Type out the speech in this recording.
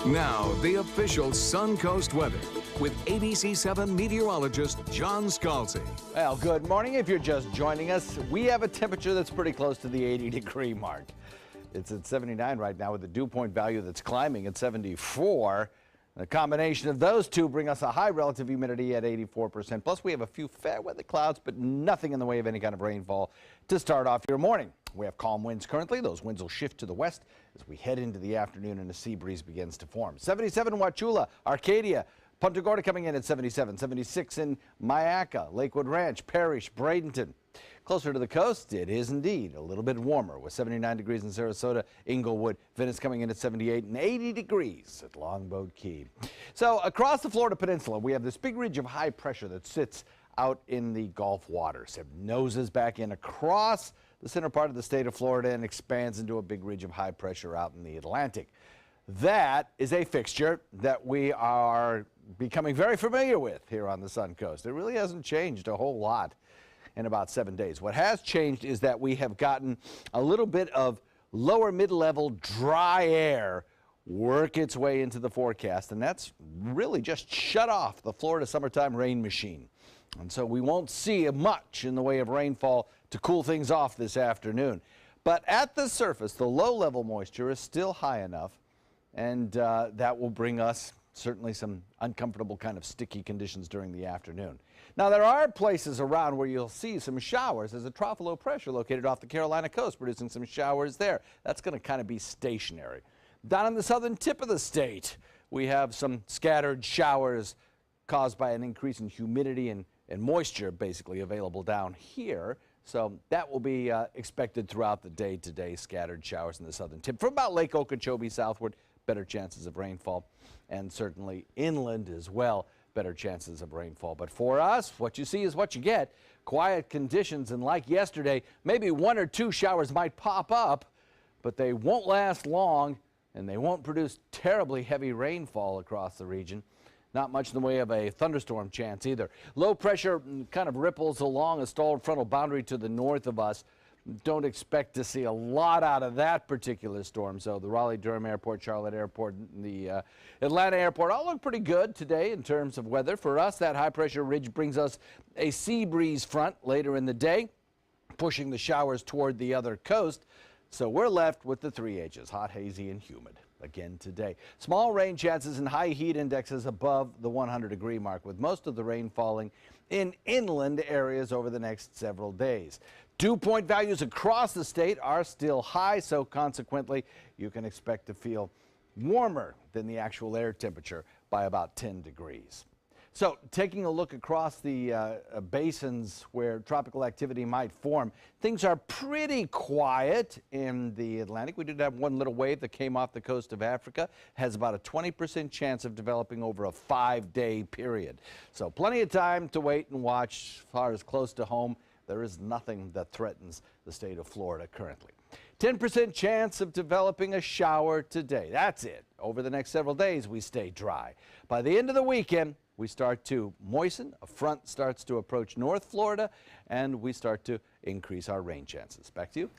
Now, the official Suncoast weather with ABC7 meteorologist John Scalzi. Well, good morning. If you're just joining us, we have a temperature that's pretty close to the 80-degree mark. It's at 79 right now with a dew point value that's climbing at 74. The combination of those two bring us a high relative humidity at 84%. Plus, we have a few fair weather clouds, but nothing in the way of any kind of rainfall to start off your morning. We have calm winds currently. Those winds will shift to the west as we head into the afternoon and a sea breeze begins to form. 77 in Wauchula, Arcadia, Punta Gorda coming in at 77, 76 in Myakka, Lakewood Ranch, Parrish, Bradenton. Closer to the coast, it is indeed a little bit warmer with 79 degrees in Sarasota, Inglewood, Venice coming in at 78 and 80 degrees at Longboat Key. So across the Florida Peninsula, we have this big ridge of high pressure that sits out in the Gulf waters. It noses back in across the center part of the state of Florida and expands into a big ridge of high pressure out in the Atlantic. That is a fixture that we are becoming very familiar with here on the Suncoast. It really hasn't changed a whole lot in about 7 days. What has changed is that we have gotten a little bit of lower mid-level dry air work its way into the forecast, and that's really just shut off the Florida summertime rain machine. And so we won't see much in the way of rainfall to cool things off this afternoon. But at the surface, the low-level moisture is still high enough, and that will bring us certainly some uncomfortable kind of sticky conditions during the afternoon. Now, there are places around where you'll see some showers. There's a trough of low pressure located off the Carolina coast producing some showers there. That's going to kind of be stationary. Down on the southern tip of the state, we have some scattered showers caused by an increase in humidity and moisture basically available down here. So that will be expected throughout the day today, scattered showers in the southern tip. From about Lake Okeechobee southward, better chances of rainfall, and certainly inland as well, better chances of rainfall. But for us, what you see is what you get. Quiet conditions, and like yesterday, maybe one or two showers might pop up, but they won't last long, and they won't produce terribly heavy rainfall across the region. Not much in the way of a thunderstorm chance either. Low pressure kind of ripples along a stalled frontal boundary to the north of us. Don't expect to see a lot out of that particular storm. So the Raleigh-Durham Airport, Charlotte Airport, and the Atlanta Airport all look pretty good today in terms of weather. For us, that high-pressure ridge brings us a sea breeze front later in the day, pushing the showers toward the other coast. So we're left with the 3 H's, hot, hazy, and humid again today. Small rain chances and high heat indexes above the 100-degree mark, with most of the rain falling in inland areas over the next several days. Dew point values across the state are still high, so consequently, you can expect to feel warmer than the actual air temperature by about 10 degrees. So taking a look across the basins where tropical activity might form, things are pretty quiet in the Atlantic. We did have one little wave that came off the coast of Africa, has about a 20% chance of developing over a 5-day period. So plenty of time to wait and watch. As far as close to home, there is nothing that threatens the state of Florida currently. 10% chance of developing a shower today. That's it. Over the next several days, we stay dry. By the end of the weekend, we start to moisten. A front starts to approach North Florida, and we start to increase our rain chances. Back to you.